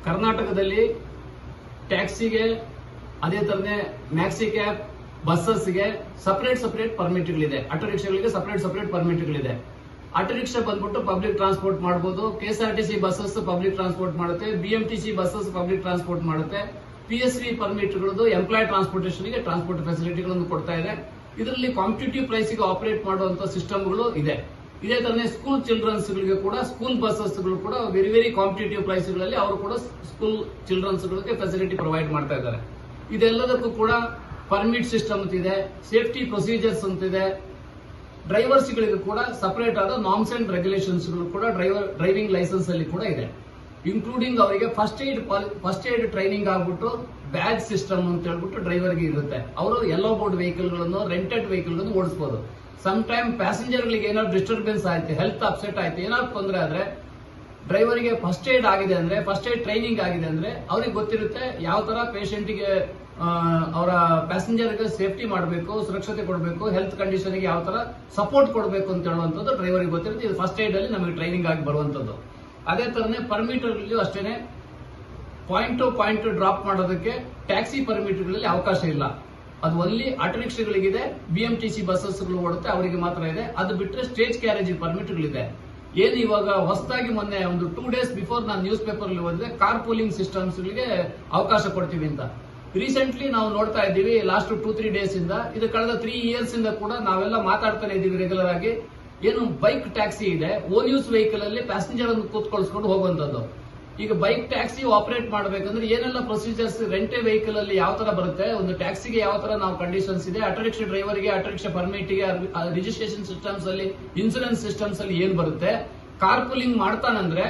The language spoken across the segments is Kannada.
ಕರ್ನಾಟಕದಲ್ಲಿ ಟ್ಯಾಕ್ಸಿಗೆ ಅದೇ ತರನೇ ಮ್ಯಾಕ್ಸಿ ಕ್ಯಾಬ್ ಬಸ್ಸಸ್ಗೆ ಸಪರೇಟ್ ಪರ್ಮಿಟ್ಗಳಿದೆ. ಆಟೋ ರಿಕ್ಷಾಗಳಿಗೆ ಸಪರೇಟ್ ಪರ್ಮಿಟ್ಗಳಿದೆ. ಆಟೋ ರಿಕ್ಷಾ ಬಂದ್ಬಿಟ್ಟು ಪಬ್ಲಿಕ್ ಟ್ರಾನ್ಸ್ಪೋರ್ಟ್ ಮಾಡಬಹುದು. ಕೆಎಸ್ಆರ್ಟಿಸಿ ಬಸ್ಸಸ್ ಪಬ್ಲಿಕ್ ಟ್ರಾನ್ಸ್ಪೋರ್ಟ್ ಮಾಡುತ್ತೆ. ಬಿಎಂಟಿಸಿ ಬಸ್ಸಸ್ ಪಬ್ಲಿಕ್ ಟ್ರಾನ್ಸ್ಪೋರ್ಟ್ ಮಾಡುತ್ತೆ. PSV ಪರ್ಮಿಟ್ಗಳದ್ದು ಎಂಪ್ಲಾಯ್ ಟ್ರಾನ್ಸ್ಪೋರ್ಟೇಷನ್ಗೆ ಟ್ರಾನ್ಸ್ಪೋರ್ಟ್ ಫೆಸಿಲಿಟಿಗಳನ್ನು ಕೊಡ್ತಾ ಇದೆ. ಇದರಲ್ಲಿ ಕಾಂಪಿಟೇಟಿವ್ ಪ್ರೈಸ್ಗೆ ಆಪರೇಟ್ ಮಾಡುವಂತ ಸಿಸ್ಟಮ್ಗಳು ಇದೆ. ಇದೇ ತರನೇ ಸ್ಕೂಲ್ ಚಿಲ್ಡ್ರನ್ಸ್ ಗಳಿಗೆ ಕೂಡ ಸ್ಕೂಲ್ ಬಸ್ಸಸ್ಗಳು ಕೂಡ ವೆರಿ ಕಾಂಪಿಟೇಟಿವ್ ಪ್ರೈಸ್ಗಳಲ್ಲಿ ಅವರು ಕೂಡ ಸ್ಕೂಲ್ ಚಿಲ್ಡ್ರನ್ಸ್ ಗಳಿಗೆ ಫೆಸಿಲಿಟಿ ಪ್ರೊವೈಡ್ ಮಾಡ್ತಾ ಇದ್ದಾರೆ. ಇದೆಲ್ಲದಕ್ಕೂ ಕೂಡ ಪರ್ಮಿಟ್ ಸಿಸ್ಟಮ್ ಇದೆ, ಸೇಫ್ಟಿ ಪ್ರೊಸೀಜರ್ಸ್ ಅಂತಿದೆ. ಡ್ರೈವರ್ಸ್ ಗಳಿಗೆ ಕೂಡ ಸಪರೇಟ್ ಆದ ನಾರ್ಮ್ಸ್ ಅಂಡ್ ರೆಗ್ಯುಲೇಷನ್ಸ್ ಕೂಡ ಡ್ರೈವಿಂಗ್ ಲೈಸೆನ್ಸ್ ಅಲ್ಲಿ ಕೂಡ ಇದೆ. ಇನ್ಕ್ಲೂಡಿಂಗ್ ಅವರಿಗೆ ಫಸ್ಟ್ ಏಡ್ ಟ್ರೈನಿಂಗ್ ಆಗ್ಬಿಟ್ಟು ಬ್ಯಾಗ್ ಸಿಸ್ಟಮ್ ಅಂತ ಹೇಳ್ಬಿಟ್ಟು ಡ್ರೈವರ್ಗೆ ಇರುತ್ತೆ. ಅವರು ಯೆಲ್ಲೋ ಬೋರ್ಡ್ ವೆಹಿಕಲ್ ಗಳನ್ನು ರೆಂಟೆಡ್ ವೆಹಿಕಲ್ ಗಳನ್ನು ಓಡಿಸಬಹುದು. ಸಮ್ ಟೈಮ್ ಪ್ಯಾಸೆಂಜರ್ ಗಳಿಗೆ ಏನಾದ್ರು ಡಿಸ್ಟರ್ಬೆನ್ಸ್ ಆಯ್ತು, ಹೆಲ್ತ್ ಅಪ್ಸೆಟ್ ಆಯ್ತು, ಏನಾದ್ರು ತೊಂದರೆ ಆದ್ರೆ ಡ್ರೈವರ್ಗೆ ಫಸ್ಟ್ ಏಡ್ ಆಗಿದೆ ಅಂದ್ರೆ, ಫಸ್ಟ್ ಏಡ್ ಟ್ರೈನಿಂಗ್ ಆಗಿದೆ ಅಂದ್ರೆ ಅವ್ರಿಗೆ ಗೊತ್ತಿರುತ್ತೆ ಯಾವ ತರ ಪೇಷಂಟ್ಗೆ ಅವರ ಪ್ಯಾಸೆಂಜರ್ಗೆ ಸೇಫ್ಟಿ ಮಾಡಬೇಕು, ಸುರಕ್ಷತೆ ಕೊಡಬೇಕು, ಹೆಲ್ತ್ ಕಂಡೀಷನ್ ಗೆ ಯಾವ ತರ ಸಪೋರ್ಟ್ ಕೊಡಬೇಕು ಅಂತ ಹೇಳುವಂತದ್ದು ಡ್ರೈವರ್ಗೆ ಗೊತ್ತಿರುತ್ತೆ. ಇದು ಫಸ್ಟ್ ಏಡ್ ಅಲ್ಲಿ ನಮಗೆ ಟ್ರೈನಿಂಗ್ ಆಗಿ ಬರುವಂತದ್ದು. ಅದೇ ತರನೇ ಪರ್ಮಿಟ್ ಅಷ್ಟೇನೆ ಪಾಯಿಂಟ್ ಟು ಪಾಯಿಂಟ್ ಡ್ರಾಪ್ ಮಾಡೋದಕ್ಕೆ ಟ್ಯಾಕ್ಸಿ ಪರ್ಮಿಟ್ಗಳಲ್ಲಿ ಅವಕಾಶ ಇಲ್ಲ. ಅದು ಒನ್ಲಿ ಆಟೋ ರಿಕ್ಷಾಗಳಿಗಿದೆ, ಬಿಎಂಟಿಸಿ ಬಸ್ಸಸ್ಗಳು ಓಡುತ್ತೆ ಅವರಿಗೆ ಮಾತ್ರ ಇದೆ. ಅದು ಬಿಟ್ಟರೆ ಸ್ಟೇಜ್ ಕ್ಯಾರೇಜ್ ಪರ್ಮಿಟ್ಗಳಿದೆ. ಏನು ಇವಾಗ ಹೊಸದಾಗಿ ಮೊನ್ನೆ ಒಂದು 2 days ಬಿಫೋರ್ ನಾನು ನ್ಯೂಸ್ ಪೇಪರ್ ಅಲ್ಲಿ ಓದಿದೆ, ಕಾರ್ ಪೂಲಿಂಗ್ ಸಿಸ್ಟಮ್ಸ್ ಗಳಿಗೆ ಅವಕಾಶ ಕೊಡ್ತೀವಿ ಅಂತ. ರೀಸೆಂಟ್ಲಿ ನಾವು ನೋಡ್ತಾ ಇದ್ದೀವಿ ಲಾಸ್ಟ್ 2-3 days ಇಂದ, ಇದು ಕಳೆದ 3 years ಇಂದ ಕೂಡ ನಾವೆಲ್ಲ ಮಾತಾಡ್ತಾನೆ ಇದ್ದೀವಿ ರೆಗ್ಯುಲರ್ ಆಗಿ. ಏನು ಬೈಕ್ ಟ್ಯಾಕ್ಸಿ ಇದೆ, ಓನ್ ಯೂಸ್ ವೆಹಿಕಲ್ ಅಲ್ಲಿ ಪ್ಯಾಸೆಂಜರ್ ಅನ್ನು ಕೂತ್ಕೊಳ್ಸ್ಕೊಂಡು ಹೋಗುವಂತದ್ದು. ಈಗ ಬೈಕ್ ಟ್ಯಾಕ್ಸಿ ಆಪರೇಟ್ ಮಾಡಬೇಕಂದ್ರೆ ಏನೆಲ್ಲ ಪ್ರೊಸೀಜರ್ಸ್ ರೆಂಟೆ ವೆಹಿಕಲ್ ಅಲ್ಲಿ ಯಾವ ತರ ಬರುತ್ತೆ, ಒಂದು ಟ್ಯಾಕ್ಸಿಗೆ ಯಾವ ತರ ನಾವು ಕಂಡೀಷನ್ಸ್ ಇದೆ, ಆಟೋ ರಿಕ್ಷಾ ಡ್ರೈವರ್ಗೆ, ಆಟೋ ರಿಕ್ಷಾ ಪರ್ಮಿಟ್ಗೆ, ರಿಜಿಸ್ಟ್ರೇಷನ್ ಸಿಸ್ಟಮ್ಸ್ ಅಲ್ಲಿ, ಇನ್ಸೂರೆನ್ಸ್ ಸಿಸ್ಟಮ್ಸ್ ಅಲ್ಲಿ ಏನ್ ಬರುತ್ತೆ. ಕಾರ್ ಪೂಲಿಂಗ್ ಮಾಡ್ತಾನಂದ್ರೆ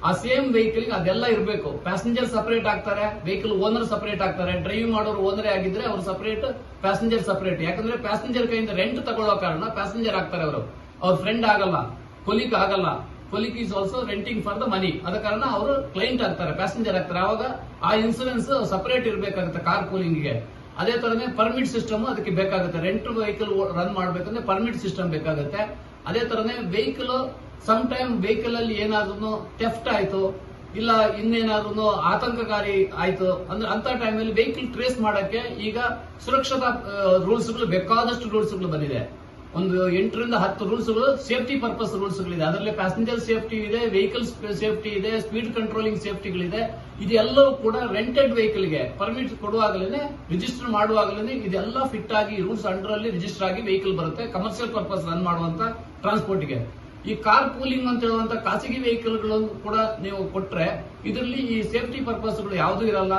ಆ ಸೇಮ್ ವೆಹಿಕಲ್ ಅದೆಲ್ಲ ಇರಬೇಕು. ಪ್ಯಾಸೆಂಜರ್ ಸಪರೇಟ್ ಆಗ್ತಾರೆ, ವೆಹಿಕಲ್ ಓನರ್ ಸಪರೇಟ್ ಆಗ್ತಾರೆ. ಡ್ರೈವಿಂಗ್ ಮಾಡೋರು ಓನರೇ ಆಗಿದ್ರೆ ಅವರು ಸಪರೇಟ್, ಪ್ಯಾಸೆಂಜರ್ ಸಪರೇಟ್. ಯಾಕಂದ್ರೆ ಪ್ಯಾಸೆಂಜರ್ ಕೈಯಿಂದ ರೆಂಟ್ ತಗೊಳ್ಳೋ ಕಾರಣ ಪ್ಯಾಸೆಂಜರ್ ಆಗ್ತಾರೆ ಅವರು, ಅವ್ರ ಫ್ರೆಂಡ್ ಆಗಲ್ಲ, ಕೊಲೀಗ್ ಆಗಲ್ಲ. Colleague is also renting for the money. ಅದ ಕಾರಣ ಅವರು ಕ್ಲೈಂಟ್ ಆಗ್ತಾರೆ, ಪ್ಯಾಸೆಂಜರ್ ಆಗ್ತಾರೆ. ಅವಾಗ ಆ ಇನ್ಸೂರೆನ್ಸ್ ಸಪರೇಟ್ ಇರಬೇಕಾಗುತ್ತೆ ಕಾರ್ ಪೂಲಿಂಗ್ಗೆ. ಅದೇ ತರನೇ ಪರ್ಮಿಟ್ ಸಿಸ್ಟಮ್ ಅದಕ್ಕೆ ಬೇಕಾಗುತ್ತೆ. ರೆಂಟ್ ವೆಹಿಕಲ್ ರನ್ ಮಾಡಬೇಕಂದ್ರೆ ಪರ್ಮಿಟ್ ಸಿಸ್ಟಮ್ ಬೇಕಾಗುತ್ತೆ. ಅದೇ ತರನೇ ವೆಹಿಕಲ್ ಸಮ್ ಟೈಮ್ ವೆಹಿಕಲ್ ಅಲ್ಲಿ ಏನಾದ್ರೂ ಥೆಫ್ಟ್ ಆಯ್ತು, ಇಲ್ಲ ಇನ್ನೇನಾದ್ರೂ ಆತಂಕಕಾರಿ ಆಯ್ತು ಅಂದ್ರೆ ಅಂತ ಟೈಮಲ್ಲಿ ವೆಹಿಕಲ್ ಟ್ರೇಸ್ ಮಾಡಕ್ಕೆ ಈಗ ಸುರಕ್ಷತಾ ರೂಲ್ಸ್ಗಳು ಬೇಕಾದಷ್ಟು ರೂಲ್ಸ್ಗಳು ಬಂದಿದೆ. ಒಂದು 8ರಿಂದ 10 ರೂಲ್ಸ್ಗಳು ಸೇಫ್ಟಿ ಪರ್ಪಸ್ ರೂಲ್ಸ್ಗಳಿದೆ. ಅದರಲ್ಲಿ ಪ್ಯಾಸೆಂಜರ್ ಸೇಫ್ಟಿ ಇದೆ, ವೆಹಿಕಲ್ ಸೇಫ್ಟಿ ಇದೆ, ಸ್ಪೀಡ್ ಕಂಟ್ರೋಲಿಂಗ್ ಸೇಫ್ಟಿಗಳಿದೆ. ಇದೆಲ್ಲವೂ ಕೂಡ ರೆಂಟೆಡ್ ವೆಹಿಕಲ್ಗೆ ಪರ್ಮಿಟ್ ಕೊಡುವಾಗಲೇ, ರಿಜಿಸ್ಟರ್ ಮಾಡುವಾಗಲೇ ಇದೆಲ್ಲ ಫಿಟ್ ಆಗಿ ರೂಲ್ಸ್ ಅಂಡರ್ ಅಲ್ಲಿ ರಿಜಿಸ್ಟರ್ ಆಗಿ ವೆಹಿಕಲ್ ಬರುತ್ತೆ ಕಮರ್ಷಿಯಲ್ ಪರ್ಪಸ್ ರನ್ ಮಾಡುವಂತ ಟ್ರಾನ್ಸ್ಪೋರ್ಟ್ಗೆ. ಈ ಕಾರ್ ಪೂಲಿಂಗ್ ಅಂತ ಹೇಳುವಂತ ಖಾಸಗಿ ವೆಹಿಕಲ್ಗಳು ಕೂಡ ನೀವು ಕೊಟ್ರೆ ಇದರಲ್ಲಿ ಈ ಸೇಫ್ಟಿ ಪರ್ಪಸ್ಗಳು ಯಾವುದೂ ಇರಲ್ಲ.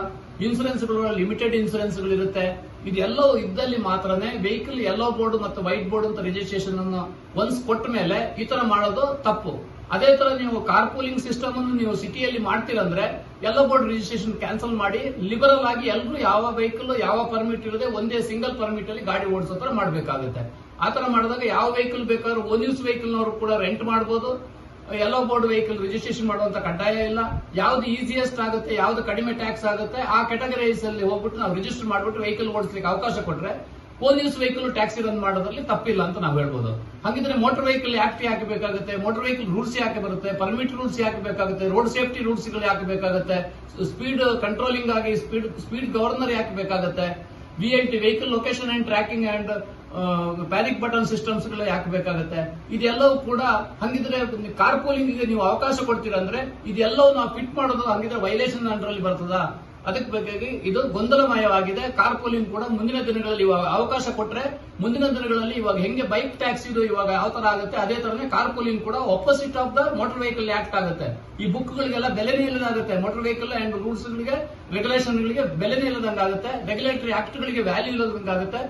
ಇನ್ಸೂರೆನ್ಸ್ಗಳು ಲಿಮಿಟೆಡ್ ಇನ್ಸೂರೆನ್ಸ್ಗಳು ಇರುತ್ತೆ. ಇದೆಲ್ಲವೂ ಇದ್ದಲ್ಲಿ ಮಾತ್ರನೇ ವೆಹಿಕಲ್ ಯೆಲ್ಲೋ ಬೋರ್ಡ್ ಮತ್ತು ವೈಟ್ ಬೋರ್ಡ್ ಅಂತ ರಿಜಿಸ್ಟ್ರೇಷನ್ ಅನ್ನು ಒನ್ಸ್ ಕೊಟ್ಟ ಮೇಲೆ ಈ ತರ ಮಾಡೋದು ತಪ್ಪು. ಅದೇ ತರ ನೀವು ಕಾರ್ ಪೂಲಿಂಗ್ ಸಿಸ್ಟಮ್ ಅನ್ನು ನೀವು ಸಿಟಿಯಲ್ಲಿ ಮಾಡ್ತೀರಂದ್ರೆ ಯೆಲ್ಲೋ ಬೋರ್ಡ್ ರಿಜಿಸ್ಟ್ರೇಷನ್ ಕ್ಯಾನ್ಸಲ್ ಮಾಡಿ ಲಿಬರಲ್ ಆಗಿ ಎಲ್ಲರೂ ಯಾವ ವೆಹಿಕಲ್ ಯಾವ ಪರ್ಮಿಟ್ ಇರದೆ ಒಂದೇ ಸಿಂಗಲ್ ಪರ್ಮಿಟ್ ಅಲ್ಲಿ ಗಾಡಿ ಓಡಿಸೋ ತರ ಮಾಡಬೇಕಾಗುತ್ತೆ. ಆತರ ಮಾಡಿದಾಗ ಯಾವ ವೆಹಿಕಲ್ ಬೇಕಾದ್ರೂ ಓನ್ ಯೂಸ್ ವೆಹಿಕಲ್ ನವರು ಕೂಡ ರೆಂಟ್ ಮಾಡಬಹುದು. ಯೆಲ್ಲೋ ಬೋರ್ಡ್ ವೆಹಿಕಲ್ ರಿಜಿಸ್ಟ್ರೇಷನ್ ಮಾಡುವಂತ ಕಡ್ಡಾಯ ಇಲ್ಲ. ಯಾವ್ದು ಈಸಿಯೆಸ್ಟ್ ಆಗುತ್ತೆ, ಯಾವ್ದು ಕಡಿಮೆ ಟ್ಯಾಕ್ಸ್ ಆಗುತ್ತೆ ಆ ಕ್ಯಾಟಗರೈಸ್ ಅಲ್ಲಿ ಹೋಗ್ಬಿಟ್ಟು ನಾವು ರಿಜಿಸ್ಟರ್ ಮಾಡ್ಬಿಟ್ಟು ವೆಹಿಕಲ್ ಓಡಿಸ್ಲಿಕ್ಕೆ ಅವಕಾಶ ಕೊಟ್ರೆ own use vehicle taxi run ಮಾಡೋದ್ರಲ್ಲಿ ತಪ್ಪಿಲ್ಲ ಅಂತ ನಾವು ಹೇಳ್ಬೋದು. ಹಾಗಿದ್ರೆ ಮೋಟರ್ ವೆಹಿಕಲ್ ಆಕ್ಟ್ ಯಾಕೆ ಬೇಕಾಗುತ್ತೆ, ಮೋಟರ್ ವೆಹಿಕಲ್ ರೂಲ್ಸ್ ಯಾಕೆ ಬರುತ್ತೆ, ಪರ್ಮಿಟ್ ರೂಲ್ಸ್ ಯಾಕೆ ಬೇಕಾಗುತ್ತೆ, ರೋಡ್ ಸೇಫ್ಟಿ ರೂಲ್ಸ್ ಗಳು ಯಾಕೆ ಬೇಕಾಗುತ್ತೆ, ಸ್ಪೀಡ್ ಕಂಟ್ರೋಲಿಂಗ್ ಆಗಿ ಸ್ಪೀಡ್ ಗವರ್ನರ್ ಯಾಕೆ ಬೇಕಾಗುತ್ತೆ, VLT vehicle location and tracking and panic button systems ಗಳು ಯಾಕೆ ಬೇಕಾಗುತ್ತೆ. ಇದೆಲ್ಲವೂ ಕೂಡ ಹಂಗಿದ್ರೆ ಕಾರ್ ಪೂಲಿಂಗ್ ಗೆ ನೀವು ಅವಕಾಶ ಕೊಡ್ತೀರಂದ್ರೆ ಇದೆಲ್ಲವೂ ನಾವು ಫಿಟ್ ಮಾಡೋದು ಹಂಗಿದ್ರೆ ವೈಲೇಷನ್ ಅಂಡರ್ ಅಲ್ಲಿ ಬರ್ತದ. ಅದಕ್ಕೆ ಬೇಕಾಗಿ ಇದು ಗೊಂದಲಮಯವಾಗಿದೆ. ಕಾರ್ ಪೂಲಿಂಗ್ ಕೂಡ ಮುಂದಿನ ದಿನಗಳಲ್ಲಿ ಇವಾಗ ಅವಕಾಶ ಕೊಟ್ರೆ ಮುಂದಿನ ದಿನಗಳಲ್ಲಿ ಇವಾಗ ಹೆಂಗೆ ಬೈಕ್ ಟ್ಯಾಕ್ಸಿ ಇವಾಗ ಯಾವ ತರ ಆಗುತ್ತೆ ಅದೇ ತರನೇ ಕಾರ್ ಪೂಲಿಂಗ್ ಕೂಡ opposite of the motor vehicle act ಆಗುತ್ತೆ. ಈ ಬುಕ್ ಗಳಿಗೆಲ್ಲ ಬೆಲೆನೇ ಇಲ್ಲದಾಗುತ್ತೆ. ಮೋಟರ್ ವೆಹಿಕಲ್ ಅಂಡ್ ರೂಲ್ಸ್ ಗಳಿಗೆ, ರೆಗ್ಯುಲೇಷನ್ ಗಳಿಗೆ ಬೆಲೆನೇ ಇಲ್ಲದಂಗಾಗುತ್ತೆ. ರೆಗ್ಯುಲೇಟರಿ ಆಕ್ಟ್ ಗಳಿಗೆ ವ್ಯಾಲ್ಯೂ ಇಲ್ಲದಂಗಾಗುತ್ತೆ.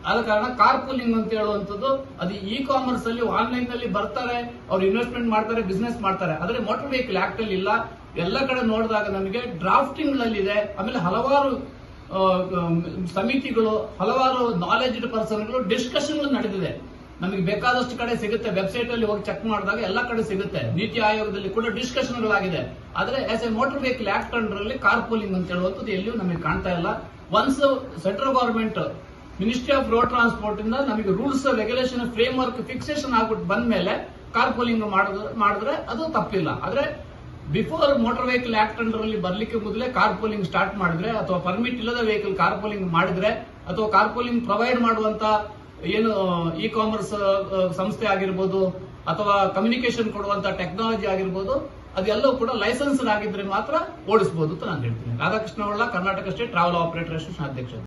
ಆದ ಕಾರಣ ಕಾರ್ ಪೂಲಿಂಗ್ ಅಂತ ಹೇಳುವಂತದ್ದು ಅದು ಇ ಕಾಮರ್ಸ್ ಅಲ್ಲಿ ಆನ್ಲೈನ್ ನಲ್ಲಿ ಬರ್ತಾರೆ, ಅವ್ರು ಇನ್ವೆಸ್ಟ್ಮೆಂಟ್ ಮಾಡ್ತಾರೆ, ಬಿಸ್ನೆಸ್ ಮಾಡ್ತಾರೆ. ಆದ್ರೆ ಮೋಟರ್ ವೆಹಿಕಲ್ ಆಕ್ಟ್ ಅಲ್ಲಿ ಇಲ್ಲ. ಎಲ್ಲ ಕಡೆ ನೋಡಿದಾಗ ನಮಗೆ ಡ್ರಾಫ್ಟಿಂಗ್ ಗಳಿದೆ. ಆಮೇಲೆ ಹಲವಾರು ಸಮಿತಿಗಳು, ಹಲವಾರು ನಾಲೆಜ್ಡ್ ಪರ್ಸನ್ಗಳು ಡಿಸ್ಕಷನ್ ನಡೆದಿದೆ. ನಮಗೆ ಬೇಕಾದಷ್ಟು ಕಡೆ ಸಿಗುತ್ತೆ. ವೆಬ್ಸೈಟ್ ಅಲ್ಲಿ ಹೋಗಿ ಚೆಕ್ ಮಾಡಿದಾಗ ಎಲ್ಲ ಕಡೆ ಸಿಗುತ್ತೆ. ನೀತಿ ಆಯೋಗದಲ್ಲಿ ಕೂಡ ಡಿಸ್ಕಷನ್ ಗಳಾಗಿದೆ. ಆದ್ರೆ as A motor vehicle act under ಅಲ್ಲಿ ಕಾರ್ ಪೂಲಿಂಗ್ ಅಂತ ಹೇಳುವಂತದ್ದು ಎಲ್ಲಿಯೂ ನಮಗೆ ಕಾಣ್ತಾ ಇಲ್ಲ. Once central government ministry of road transport ಇಂದ ನಮಗೆ rules regulation frame work fixation ಆಗ್ಬಿಟ್ಟು ಬಂದ ಮೇಲೆ ಕಾರ್ ಪೂಲಿಂಗ್ ಮಾಡಿದ್ರೆ ಅದು ತಪ್ಪಿಲ್ಲ. ಆದ್ರೆ before motor vehicle act under ಅಲ್ಲಿ ಬರ್ಲಿಕ್ಕೆ ಮೊದಲೇ ಕಾರ್ ಪೂಲಿಂಗ್ ಸ್ಟಾರ್ಟ್ ಮಾಡಿದ್ರೆ, ಅಥವಾ ಪರ್ಮಿಟ್ ಇಲ್ಲದ ವೆಹಿಕಲ್ ಕಾರ್ ಪೂಲಿಂಗ್ ಮಾಡಿದ್ರೆ, ಅಥವಾ ಕಾರ್ ಪೂಲಿಂಗ್ ಪ್ರೊವೈಡ್ ಮಾಡುವಂತ ಏನು ಇ ಕಾಮರ್ಸ್ ಸಂಸ್ಥೆ ಆಗಿರ್ಬೋದು, ಅಥವಾ ಕಮ್ಯುನಿಕೇಶನ್ ಕೊಡುವಂತ ಟೆಕ್ನಾಲಜಿ ಆಗಿರ್ಬೋದು, ಅದೆಲ್ಲವೂ ಕೂಡ ಲೈಸೆನ್ಸ್ ಆಗಿದ್ರೆ ಮಾತ್ರ ಓಡಿಸಬಹುದು ಅಂತ ನಾನು ಹೇಳ್ತೀನಿ. ರಾಧಾಕೃಷ್ಣ ಒಳ್ಳ, Karnataka state travel operator association ಅಧ್ಯಕ್ಷ.